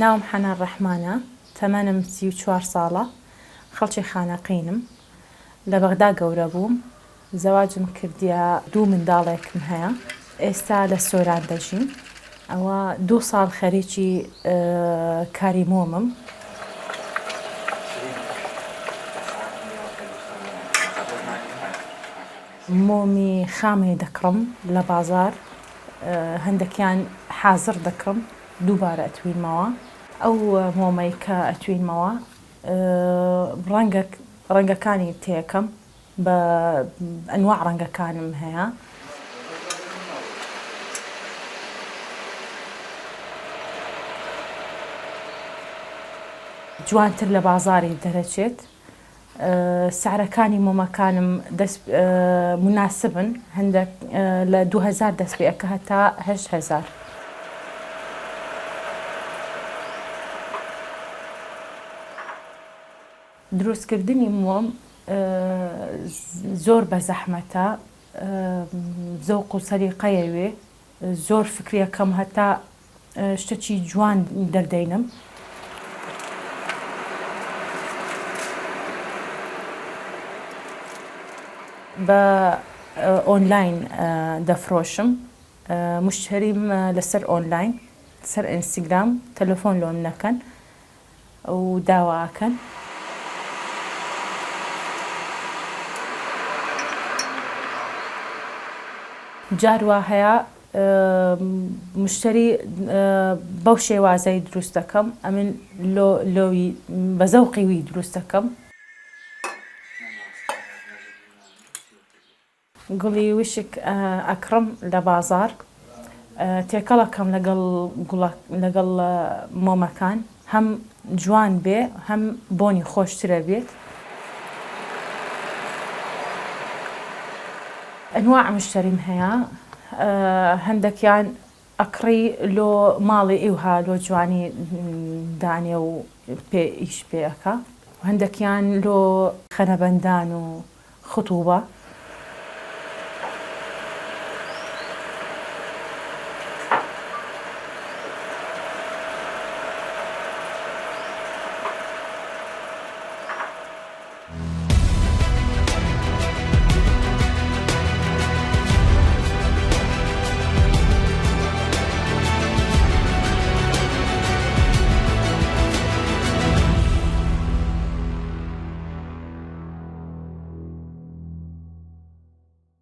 ناوم حەنان ڕەحمانە، تەمەنم 34 ساڵە، خەڵکی خانەقینم، لە بەغدا گەورە بووم، زەواجم کردیە 2 منداڵێکم هەیە، ئێستا لە سۆران دەژیم، ئەوە 2 ساڵ خەریکی کاری مۆمم. مۆمی خامێ دەکڕم لە بازاڕ، هەندێکیان حازر دەکڕم دووبارە ئەتوینمەوە. ئەو مۆمەی کە ئەتوینمەوە ڕەنگەکانی تێکەم، بە ئەنواع ڕەنگەکانم هەیە. جوانتر لە بازاڕی دەرەچێت. سعرەکانی مۆمەکانم مناسبن، هەندێک لە 2000 دەست پێ ئەکا هەتا 8000. دروستکردنی مۆم زۆر بە زەحمەتە، زەوق و سەلیقەیەوێ، زۆر فکرەکەم هەتا شتێکی جوان دەردەینم. بە ئۆنلاین دەفرۆشم، مشتەریم لەسەر ئۆنلاین، سەر ئینستاگرام تەلەفۆن لۆم نەکەن و داواکەن. جار وا هەیە مشتەری بەو شێوازەی دروست دەکەم، ئەمن لۆوی بە زەوقی وی دروست دەکەم. گوڵی وشک ئەکڕم لە بازاڕ، تێکەڵەکەم لەگەڵ مۆمەکان، هەم جوان بێ هەم بۆنی خۆشترە بێت. ئەنواع مشتەریم هەیە، هەندێکیان ئەکڕی لۆ ماڵی ئیوها لۆ جوانی دانێ و ئیش پێ ئەکا، هەندێکیان لۆ خەنەبەندان و خوتوبە.